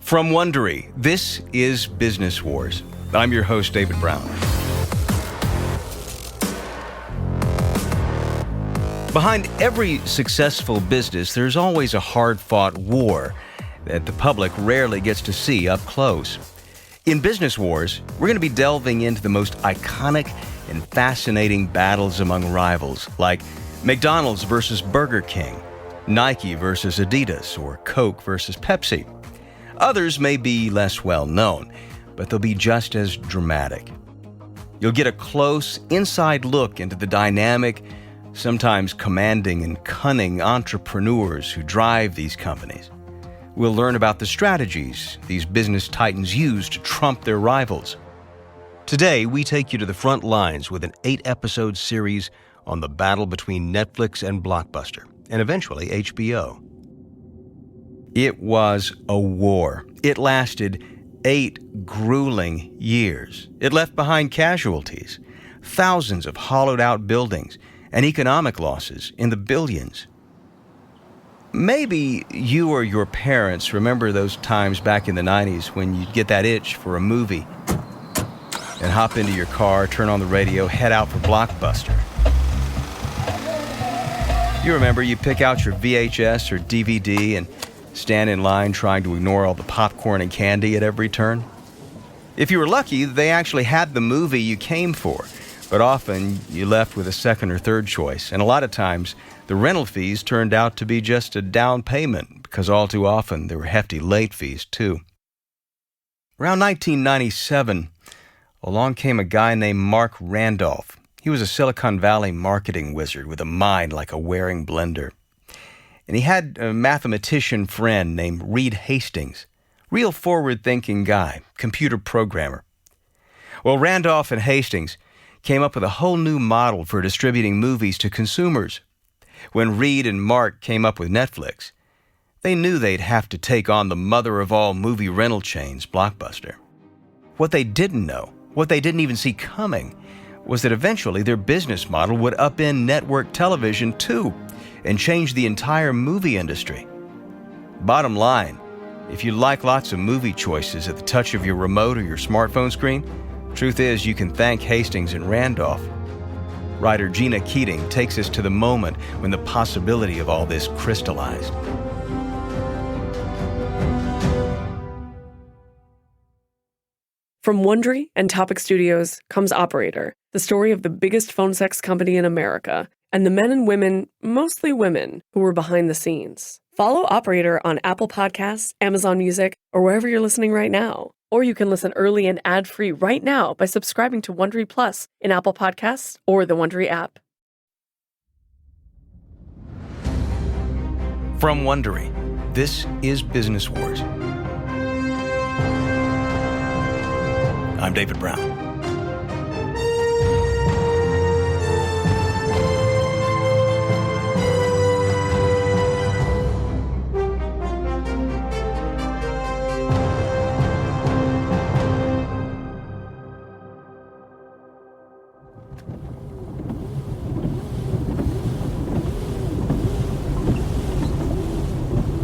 From Wondery, this is Business Wars. I'm your host, David Brown. Behind every successful business, there's always a hard-fought war that the public rarely gets to see up close. In Business Wars, we're going to be delving into the most iconic and fascinating battles among rivals, like McDonald's versus Burger King, Nike versus Adidas, or Coke versus Pepsi. Others may be less well known, but they'll be just as dramatic. You'll get a close, inside look into the dynamic, sometimes commanding and cunning entrepreneurs who drive these companies. We'll learn about the strategies these business titans use to trump their rivals. Today, we take you to the front lines with an 8-episode series on the battle between Netflix and Blockbuster, and eventually HBO. It was a war. It lasted 8 grueling years. It left behind casualties, thousands of hollowed-out buildings, and economic losses in the billions. Maybe you or your parents remember those times back in the 90s when you'd get that itch for a movie and hop into your car, turn on the radio, head out for Blockbuster. You remember you pick out your VHS or DVD and stand in line trying to ignore all the popcorn and candy at every turn? If you were lucky, they actually had the movie you came for, but often you left with a second or third choice, and a lot of times the rental fees turned out to be just a down payment because all too often there were hefty late fees too. Around 1997, along came a guy named Marc Randolph. He was a Silicon Valley marketing wizard with a mind like a Waring blender. And he had a mathematician friend named Reed Hastings. Real forward-thinking guy, computer programmer. Well, Randolph and Hastings came up with a whole new model for distributing movies to consumers. When Reed and Marc came up with Netflix, they knew they'd have to take on the mother of all movie rental chains, Blockbuster. What they didn't know, what they didn't even see coming, was that eventually their business model would upend network television too, and change the entire movie industry. Bottom line, if you like lots of movie choices at the touch of your remote or your smartphone screen, truth is you can thank Hastings and Randolph. Writer Gina Keating takes us to the moment when the possibility of all this crystallized. From Wondery and Topic Studios comes Operator, the story of the biggest phone sex company in America, and the men and women, mostly women, who were behind the scenes. Follow Operator on Apple Podcasts, Amazon Music, or wherever you're listening right now. Or you can listen early and ad-free right now by subscribing to Wondery Plus in Apple Podcasts or the Wondery app. From Wondery, this is Business Wars. I'm David Brown.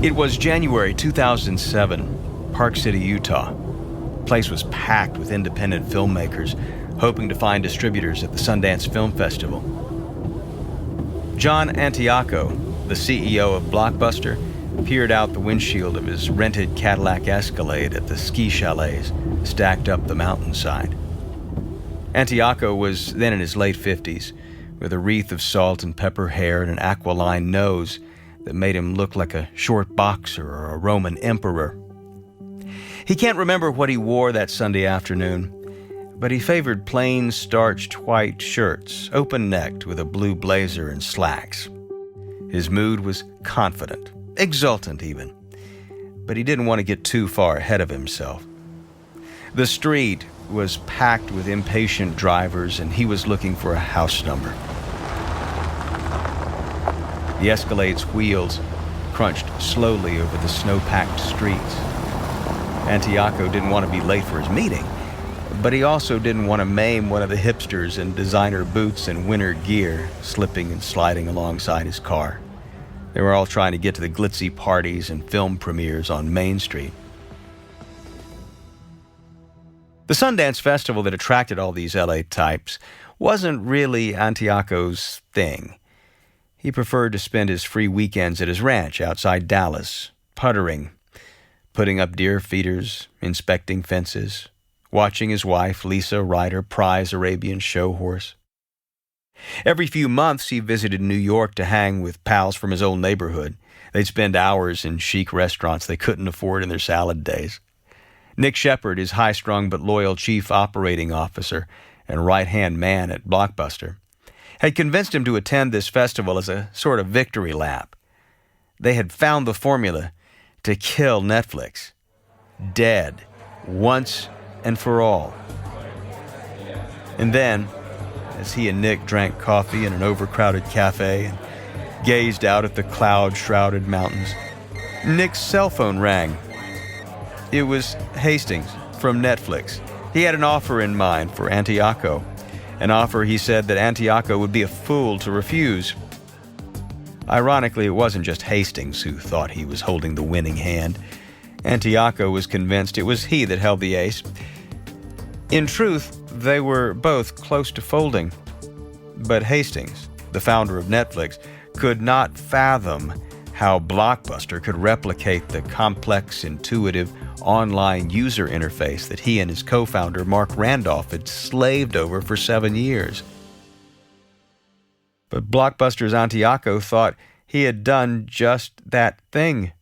It was January 2007, Park City, Utah. The place was packed with independent filmmakers hoping to find distributors at the Sundance Film Festival. John Antioco, the CEO of Blockbuster, peered out the windshield of his rented Cadillac Escalade at the ski chalets stacked up the mountainside. Antioco was then in his late 50s, with a wreath of salt and pepper hair and an aquiline nose that made him look like a short boxer or a Roman emperor. He can't remember what he wore that Sunday afternoon, but he favored plain, starched white shirts, open-necked with a blue blazer and slacks. His mood was confident, exultant even, but he didn't want to get too far ahead of himself. The street was packed with impatient drivers, and he was looking for a house number. The Escalade's wheels crunched slowly over the snow-packed streets. Antioco didn't want to be late for his meeting, but he also didn't want to maim one of the hipsters in designer boots and winter gear slipping and sliding alongside his car. They were all trying to get to the glitzy parties and film premieres on Main Street. The Sundance Festival that attracted all these LA types wasn't really Antioco's thing. He preferred to spend his free weekends at his ranch outside Dallas, puttering, putting up deer feeders, inspecting fences, watching his wife, Lisa, ride her prize Arabian show horse. Every few months, he visited New York to hang with pals from his old neighborhood. They'd spend hours in chic restaurants they couldn't afford in their salad days. Nick Shepard, his high-strung but loyal chief operating officer and right-hand man at Blockbuster, had convinced him to attend this festival as a sort of victory lap. They had found the formula to kill Netflix. Dead. Once and for all. And then, as he and Nick drank coffee in an overcrowded cafe and gazed out at the cloud-shrouded mountains, Nick's cell phone rang. It was Hastings from Netflix. He had an offer in mind for Antioco, an offer he said that Antioco would be a fool to refuse. Ironically, it wasn't just Hastings who thought he was holding the winning hand. Antioco was convinced it was he that held the ace. In truth, they were both close to folding. But Hastings, the founder of Netflix, could not fathom how Blockbuster could replicate the complex, intuitive, online user interface that he and his co-founder, Marc Randolph, had slaved over for 7 years. But Blockbuster's Antioco thought he had done just that thing.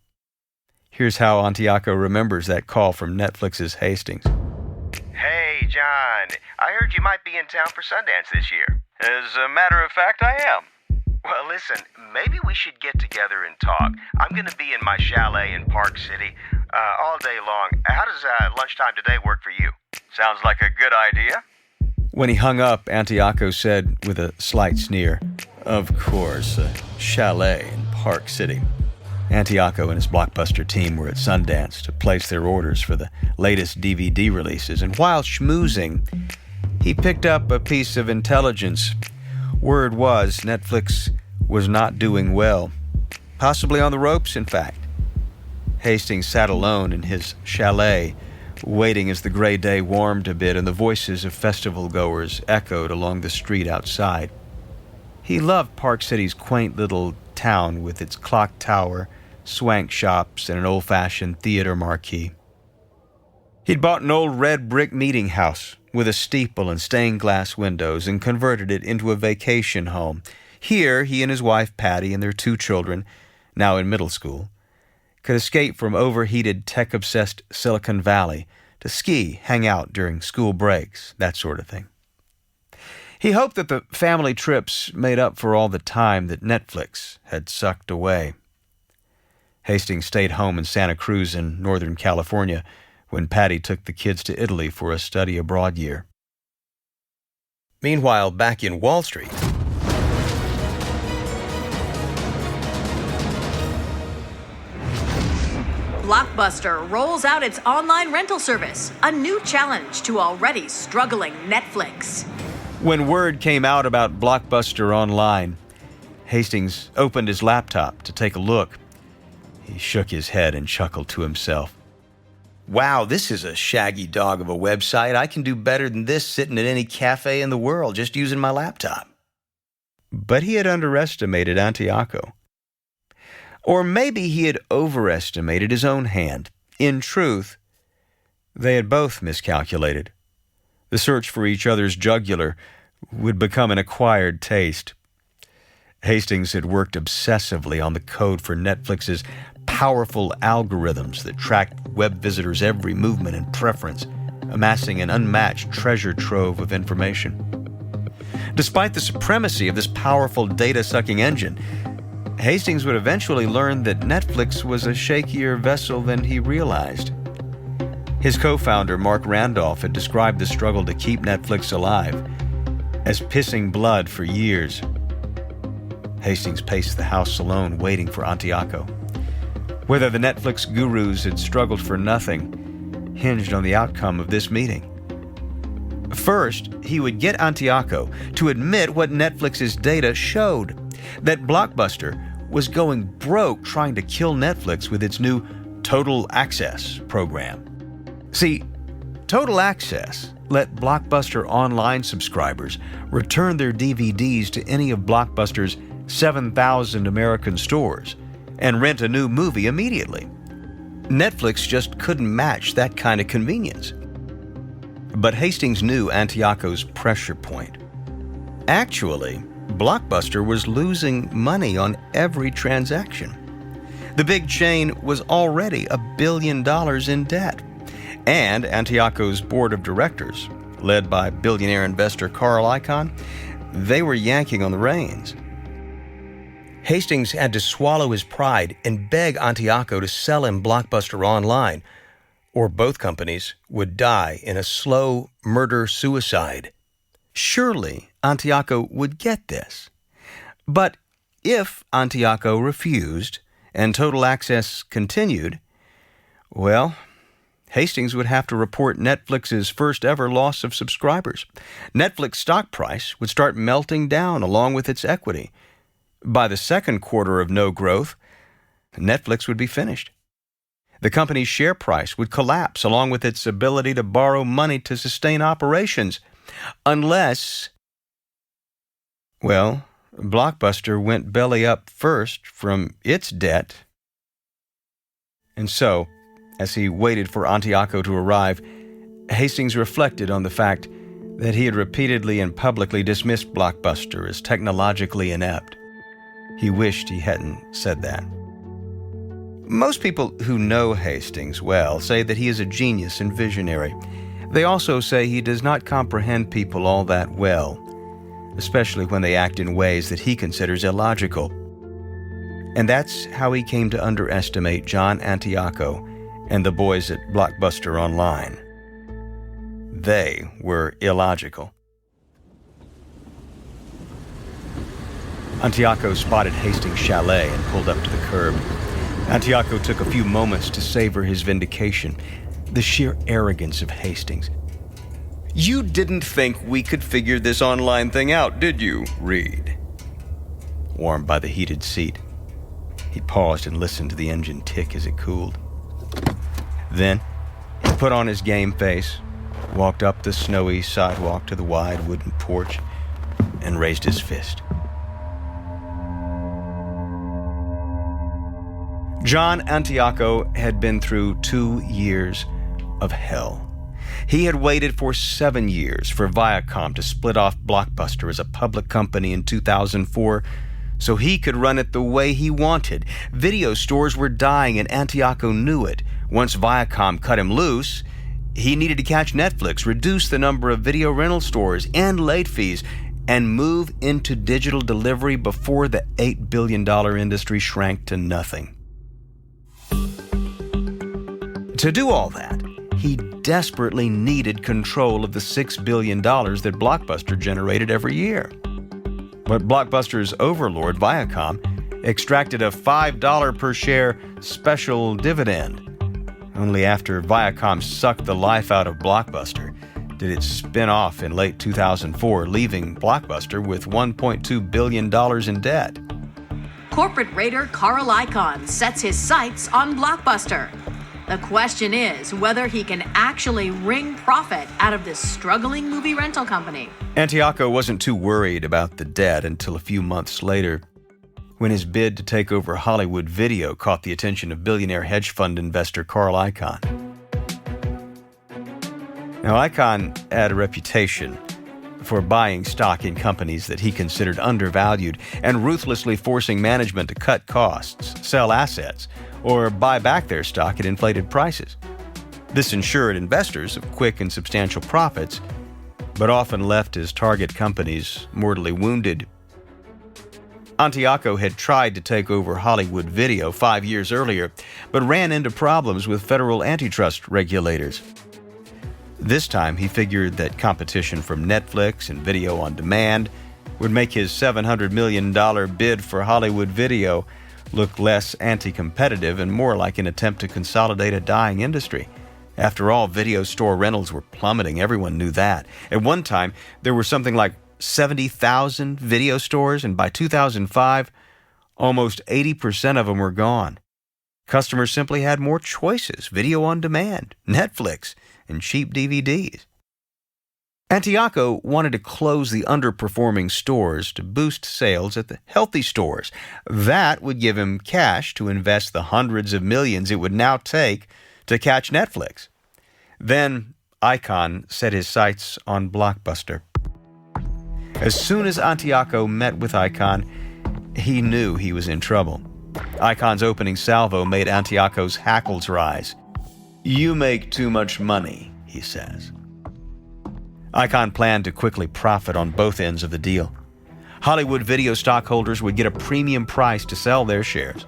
Here's how Antioco remembers that call from Netflix's Hastings. Hey, John, I heard you might be in town for Sundance this year. As a matter of fact, I am. Well, listen, maybe we should get together and talk. I'm going to be in my chalet in Park City all day long. How does lunchtime today work for you? Sounds like a good idea. When he hung up, Antioco said with a slight sneer, "Of course, a chalet in Park City." Antioco and his Blockbuster team were at Sundance to place their orders for the latest DVD releases, and while schmoozing, he picked up a piece of intelligence. Word was Netflix was not doing well, possibly on the ropes, in fact. Hastings sat alone in his chalet, waiting as the gray day warmed a bit and the voices of festival-goers echoed along the street outside. He loved Park City's quaint little town with its clock tower, swank shops, and an old-fashioned theater marquee. He'd bought an old red brick meeting house with a steeple and stained-glass windows and converted it into a vacation home. Here, he and his wife Patty and their 2 children, now in middle school, could escape from overheated, tech-obsessed Silicon Valley to ski, hang out during school breaks, that sort of thing. He hoped that the family trips made up for all the time that Netflix had sucked away. Hastings stayed home in Santa Cruz in Northern California when Patty took the kids to Italy for a study abroad year. Meanwhile, back in Wall Street, Blockbuster rolls out its online rental service, a new challenge to already struggling Netflix. when word came out about Blockbuster Online, Hastings opened his laptop to take a look. He shook his head and chuckled to himself. Wow, this is a shaggy dog of a website. I can do better than this sitting at any cafe in the world just using my laptop. But he had underestimated Antioco. Or maybe he had overestimated his own hand. In truth, they had both miscalculated. The search for each other's jugular would become an acquired taste. Hastings had worked obsessively on the code for Netflix's powerful algorithms that tracked web visitors' every movement and preference, amassing an unmatched treasure trove of information. Despite the supremacy of this powerful data-sucking engine, Hastings would eventually learn that Netflix was a shakier vessel than he realized. His co-founder, Marc Randolph, had described the struggle to keep Netflix alive as pissing blood for years. Hastings paced the house alone, waiting for Antioco. Whether the Netflix gurus had struggled for nothing hinged on the outcome of this meeting. First, he would get Antioco to admit what Netflix's data showed, that Blockbuster was going broke trying to kill Netflix with its new Total Access program. See, Total Access let Blockbuster Online subscribers return their DVDs to any of Blockbuster's 7,000 American stores and rent a new movie immediately. Netflix just couldn't match that kind of convenience. But Hastings knew Antiocho's pressure point. Actually, Blockbuster was losing money on every transaction. The big chain was already $1 billion in debt, and Antiocho's board of directors, led by billionaire investor Carl Icahn, they were yanking on the reins. Hastings had to swallow his pride and beg Antiocho to sell him Blockbuster Online, or both companies would die in a slow murder-suicide. Surely Antiocho would get this. But if Antiocho refused and Total Access continued, well, Hastings would have to report Netflix's first ever loss of subscribers. Netflix stock price would start melting down along with its equity. By the second quarter of no growth, Netflix would be finished. The company's share price would collapse along with its ability to borrow money to sustain operations, unless, well, Blockbuster went belly up first from its debt. And so, as he waited for Antiocho to arrive, Hastings reflected on the fact that he had repeatedly and publicly dismissed Blockbuster as technologically inept. He wished he hadn't said that. Most people who know Hastings well say that he is a genius and visionary. They also say he does not comprehend people all that well, especially when they act in ways that he considers illogical. And that's how he came to underestimate John Antiocho and the boys at Blockbuster Online. They were illogical. Antiocho spotted Hastings' chalet and pulled up to the curb. Antiocho took a few moments to savor his vindication, the sheer arrogance of Hastings. "You didn't think we could figure this online thing out, did you, Reed?" Warmed by the heated seat, he paused and listened to the engine tick as it cooled. Then, he put on his game face, walked up the snowy sidewalk to the wide wooden porch, and raised his fist. John Antiocho had been through 2 years of hell. He had waited for 7 years for Viacom to split off Blockbuster as a public company in 2004 so he could run it the way he wanted. Video stores were dying and Antiocho knew it. Once Viacom cut him loose, he needed to catch Netflix, reduce the number of video rental stores and late fees, and move into digital delivery before the $8 billion industry shrank to nothing. To do all that, he desperately needed control of the $6 billion that Blockbuster generated every year. But Blockbuster's overlord, Viacom, extracted a $5 per share special dividend. Only after Viacom sucked the life out of Blockbuster did it spin off in late 2004, leaving Blockbuster with $1.2 billion in debt. Corporate raider Carl Icahn sets his sights on Blockbuster. The question is whether he can actually wring profit out of this struggling movie rental company. Antiocho wasn't too worried about the debt until a few months later, when his bid to take over Hollywood Video caught the attention of billionaire hedge fund investor Carl Icahn. Now, Icahn had a reputation for buying stock in companies that he considered undervalued and ruthlessly forcing management to cut costs, sell assets, or buy back their stock at inflated prices. This ensured investors of quick and substantial profits, but often left his target companies mortally wounded. Antiocho had tried to take over Hollywood Video 5 years earlier, but ran into problems with federal antitrust regulators. This time, he figured that competition from Netflix and Video on Demand would make his $700 million bid for Hollywood Video look less anti-competitive and more like an attempt to consolidate a dying industry. After all, video store rentals were plummeting. Everyone knew that. At one time, there were something like 70,000 video stores, and by 2005, almost 80% of them were gone. Customers simply had more choices: Video on Demand, Netflix, and cheap DVDs. Antioco wanted to close the underperforming stores to boost sales at the healthy stores. That would give him cash to invest the hundreds of millions it would now take to catch Netflix. Then Icahn set his sights on Blockbuster. As soon as Antioco met with Icahn, he knew he was in trouble. Icahn's opening salvo made Antioco's hackles rise. "You make too much money," he says. Icahn planned to quickly profit on both ends of the deal. Hollywood Video stockholders would get a premium price to sell their shares.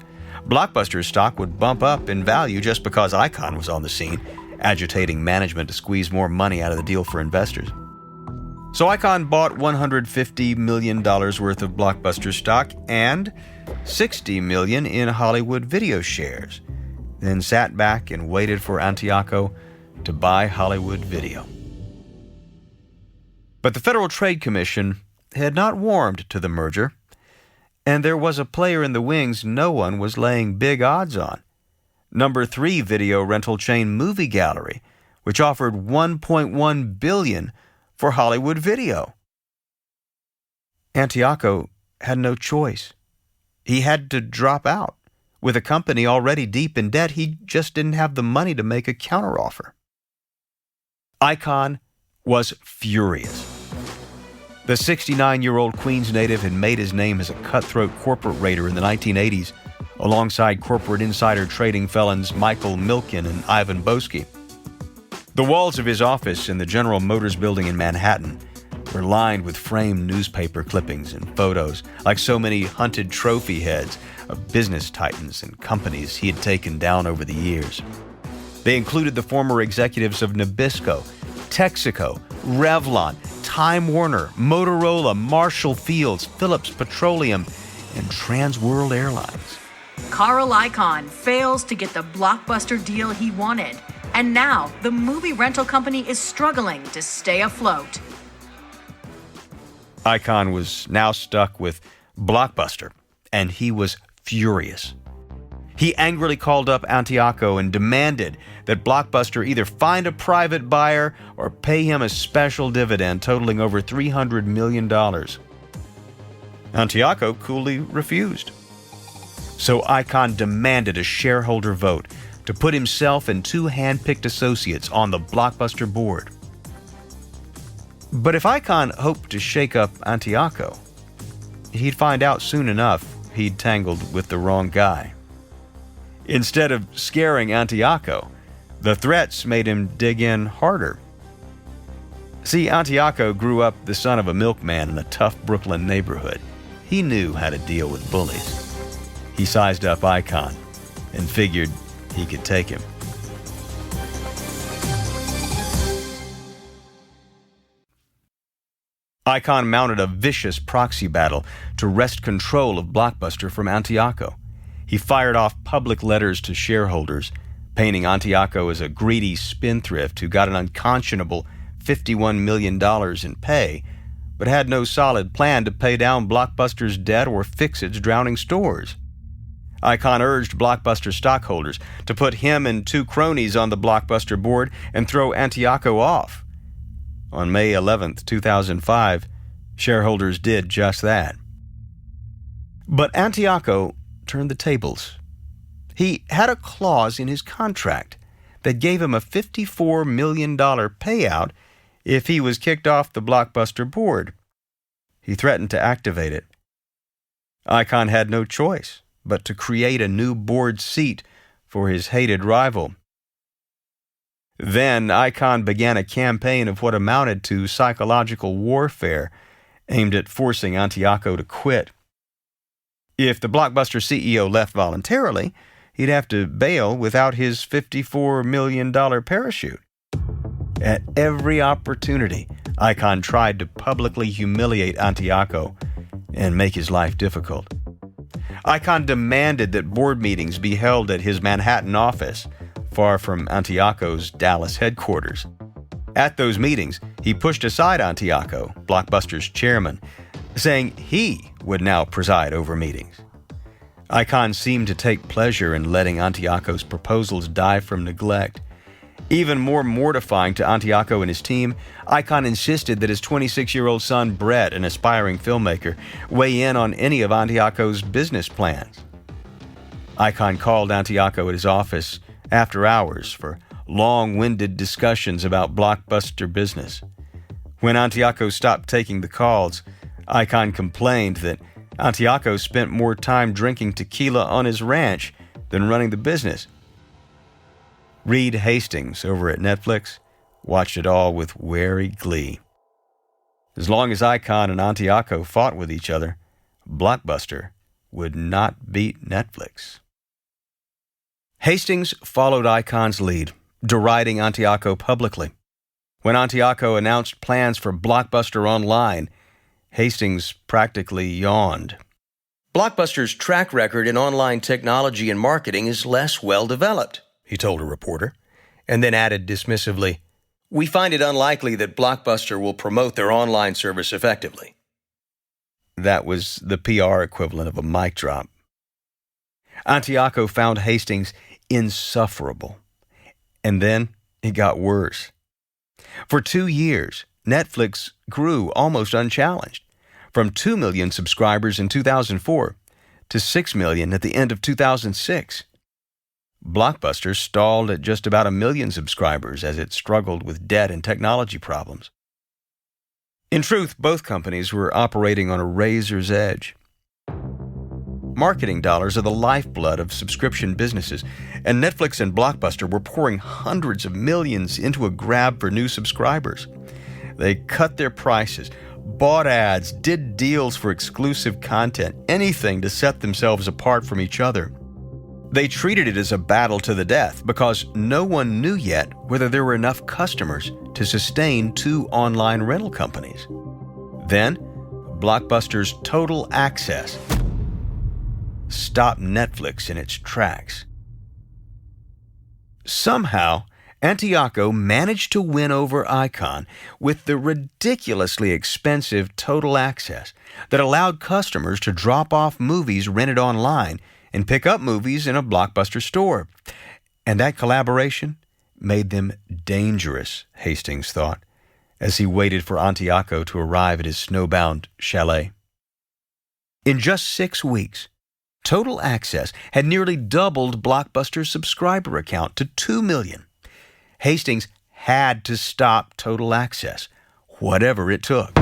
Blockbuster's stock would bump up in value just because Icahn was on the scene, agitating management to squeeze more money out of the deal for investors. So Icahn bought $150 million worth of Blockbuster stock and $60 million in Hollywood Video shares, then sat back and waited for Antioco to buy Hollywood Video. But the Federal Trade Commission had not warmed to the merger, and there was a player in the wings no one was laying big odds on. Number 3 video rental chain Movie Gallery, which offered $1.1 billion for Hollywood Video. Antioco had no choice. He had to drop out. With a company already deep in debt, he just didn't have the money to make a counteroffer. Icahn was furious. The 69-year-old Queens native had made his name as a cutthroat corporate raider in the 1980s, alongside corporate insider trading felons Michael Milken and Ivan Boesky. The walls of his office in the General Motors building in Manhattan were lined with framed newspaper clippings and photos, like so many hunted trophy heads of business titans and companies he had taken down over the years. They included the former executives of Nabisco, Texaco, Revlon, Time Warner, Motorola, Marshall Fields, Phillips Petroleum, and Transworld Airlines. Carl Icahn fails to get the Blockbuster deal he wanted, and now the movie rental company is struggling to stay afloat. Icahn was now stuck with Blockbuster, and he was furious. He angrily called up Antioco and demanded that Blockbuster either find a private buyer or pay him a special dividend totaling over $300 million. Antioco coolly refused. So Icahn demanded a shareholder vote to put himself and 2 hand-picked associates on the Blockbuster board. But if Icahn hoped to shake up Antioco, he'd find out soon enough he'd tangled with the wrong guy. Instead of scaring Antioco, the threats made him dig in harder. See, Antioco grew up the son of a milkman in a tough Brooklyn neighborhood. He knew how to deal with bullies. He sized up Icahn and figured he could take him. Icahn mounted a vicious proxy battle to wrest control of Blockbuster from Antioco. He fired off public letters to shareholders, painting Antioco as a greedy spendthrift who got an unconscionable $51 million in pay, but had no solid plan to pay down Blockbuster's debt or fix its drowning stores. Icahn urged Blockbuster stockholders to put him and 2 cronies on the Blockbuster board and throw Antioco off. On May 11, 2005, shareholders did just that. But Antioco turned the tables. He had a clause in his contract that gave him a $54 million payout if he was kicked off the Blockbuster board. He threatened to activate it. Icahn had no choice but to create a new board seat for his hated rival. Then Icahn began a campaign of what amounted to psychological warfare aimed at forcing Antioco to quit. If the Blockbuster CEO left voluntarily, he'd have to bail without his $54 million parachute. At every opportunity, Icahn tried to publicly humiliate Antioco and make his life difficult. Icahn demanded that board meetings be held at his Manhattan office, far from Antioco's Dallas headquarters. At those meetings, he pushed aside Antioco, Blockbuster's chairman, saying he would now preside over meetings. Icahn seemed to take pleasure in letting Antioco's proposals die from neglect. Even more mortifying to Antioco and his team, Icahn insisted that his 26-year-old son, Brett, an aspiring filmmaker, weigh in on any of Antioco's business plans. Icahn called Antioco at his office after hours for long-winded discussions about blockbuster business. When Antioco stopped taking the calls, Icahn complained that Antioco spent more time drinking tequila on his ranch than running the business. Reed Hastings over at Netflix watched it all with wary glee. As long as Icahn and Antioco fought with each other, Blockbuster would not beat Netflix. Hastings followed Icahn's lead, deriding Antioco publicly. When Antioco announced plans for Blockbuster Online, Hastings practically yawned. Blockbuster's track record in online technology and marketing is less well developed, he told a reporter, and then added dismissively, "We find it unlikely that Blockbuster will promote their online service effectively." That was the PR equivalent of a mic drop. Antioco found Hastings insufferable, and then it got worse. For 2 years, Netflix grew almost unchallenged, from 2 million subscribers in 2004 to 6 million at the end of 2006. Blockbuster stalled at just about 1 million subscribers as it struggled with debt and technology problems. In truth, both companies were operating on a razor's edge. Marketing dollars are the lifeblood of subscription businesses, and Netflix and Blockbuster were pouring hundreds of millions into a grab for new subscribers. They cut their prices, bought ads, did deals for exclusive content, anything to set themselves apart from each other. They treated it as a battle to the death because no one knew yet whether there were enough customers to sustain 2 online rental companies. Then, Blockbuster's Total Access stopped Netflix in its tracks. Somehow, Antioco managed to win over Icahn with the ridiculously expensive Total Access that allowed customers to drop off movies rented online and pick up movies in a Blockbuster store. And that collaboration made them dangerous, Hastings thought, as he waited for Antioco to arrive at his snowbound chalet. In just 6 weeks, Total Access had nearly doubled Blockbuster's subscriber account to 2 million. Hastings had to stop Total Access, whatever it took.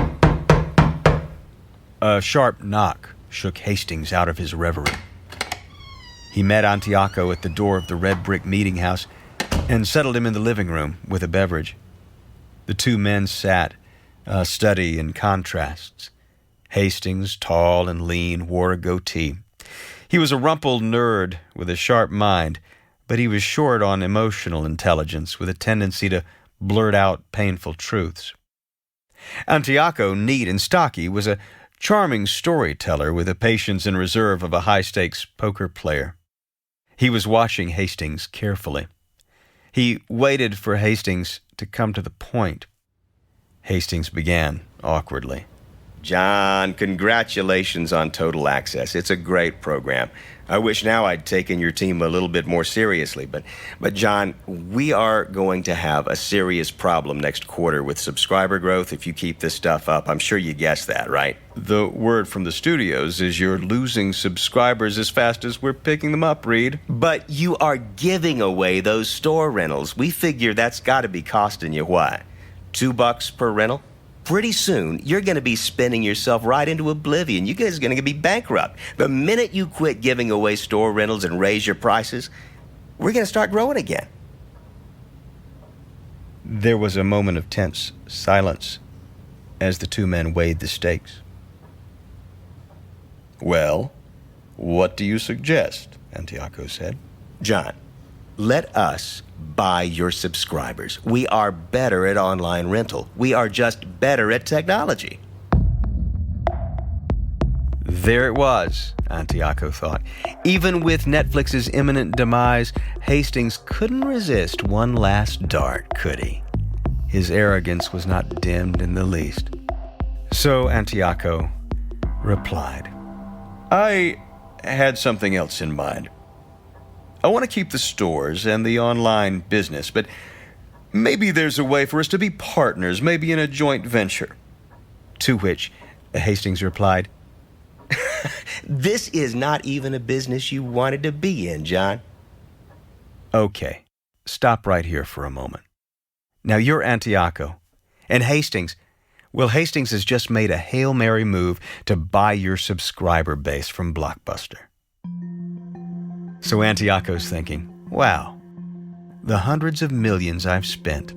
A sharp knock shook Hastings out of his reverie. He met Antioco at the door of the red brick meeting house and settled him in the living room with a beverage. The 2 men sat, a study in contrasts. Hastings, tall and lean, wore a goatee. He was a rumpled nerd with a sharp mind, but he was short on emotional intelligence with a tendency to blurt out painful truths. Antioco, neat and stocky, was a charming storyteller with the patience and reserve of a high-stakes poker player. He was watching Hastings carefully. He waited for Hastings to come to the point. Hastings began awkwardly. John, congratulations on Total Access. It's a great program. I wish now I'd taken your team a little bit more seriously. But John, we are going to have a serious problem next quarter with subscriber growth if you keep this stuff up. I'm sure you guessed that, right? The word from the studios is you're losing subscribers as fast as we're picking them up, Reed. But you are giving away those store rentals. We figure that's got to be costing you what? $2 per rental? Pretty soon, you're going to be spinning yourself right into oblivion. You guys are going to be bankrupt. The minute you quit giving away store rentals and raise your prices, we're going to start growing again. There was a moment of tense silence as the 2 men weighed the stakes. Well, what do you suggest? Antioco said. John, let us buy your subscribers. We are better at online rental. We are just better at technology. There it was, Antioco thought. Even with Netflix's imminent demise, Hastings couldn't resist one last dart, could he? His arrogance was not dimmed in the least. So Antioco replied, I had something else in mind. I want to keep the stores and the online business, but Maybe there's a way for us to be partners, maybe in a joint venture. To which Hastings replied, This is not even a business you wanted to be in, John. Okay, stop right here for a moment. Now you're Antioco, and Hastings has just made a Hail Mary move to buy your subscriber base from Blockbuster. So Antioco's thinking, wow, the hundreds of millions I've spent,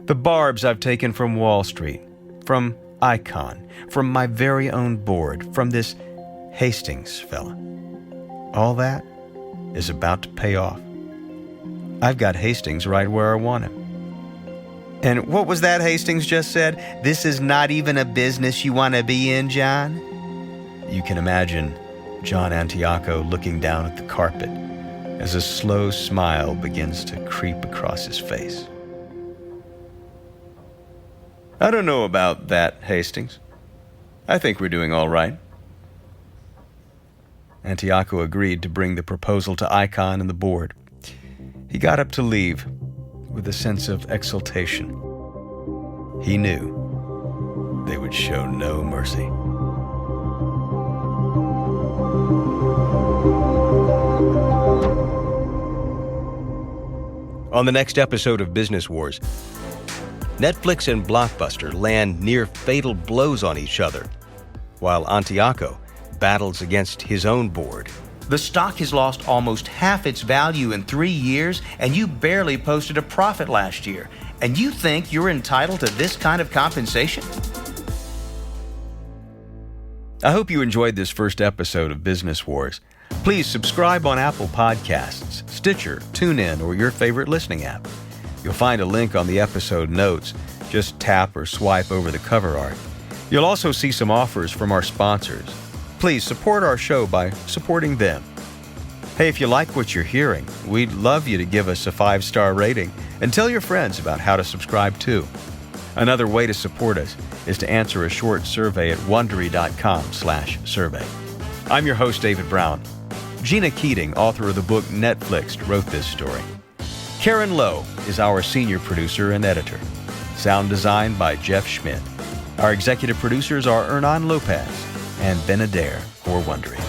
the barbs I've taken from Wall Street, from Icon, from my very own board, from this Hastings fella, all that is about to pay off. I've got Hastings right where I want him. And what was that Hastings just said? This is not even a business you want to be in, John? You can imagine John Antioco looking down at the carpet as a slow smile begins to creep across his face. I don't know about that, Hastings. I think we're doing all right. Antioco agreed to bring the proposal to Icon and the board. He got up to leave with a sense of exultation. He knew they would show no mercy. On the next episode of Business Wars, Netflix and Blockbuster land near fatal blows on each other, while Antioco battles against his own board. The stock has lost almost half its value in 3 years, and you barely posted a profit last year. And you think you're entitled to this kind of compensation? I hope you enjoyed this first episode of Business Wars. Please subscribe on Apple Podcasts, Stitcher, TuneIn, or your favorite listening app. You'll find a link on the episode notes. Just tap or swipe over the cover art. You'll also see some offers from our sponsors. Please support our show by supporting them. Hey, if you like what you're hearing, we'd love you to give us a 5-star rating and tell your friends about how to subscribe too. Another way to support us is to answer a short survey at Wondery.com/survey. I'm your host, David Brown. Gina Keating, author of the book Netflix, wrote this story. Karen Lowe is our senior producer and editor. Sound design by Jeff Schmidt. Our executive producers are Hernan Lopez and Ben Adair for Wondery.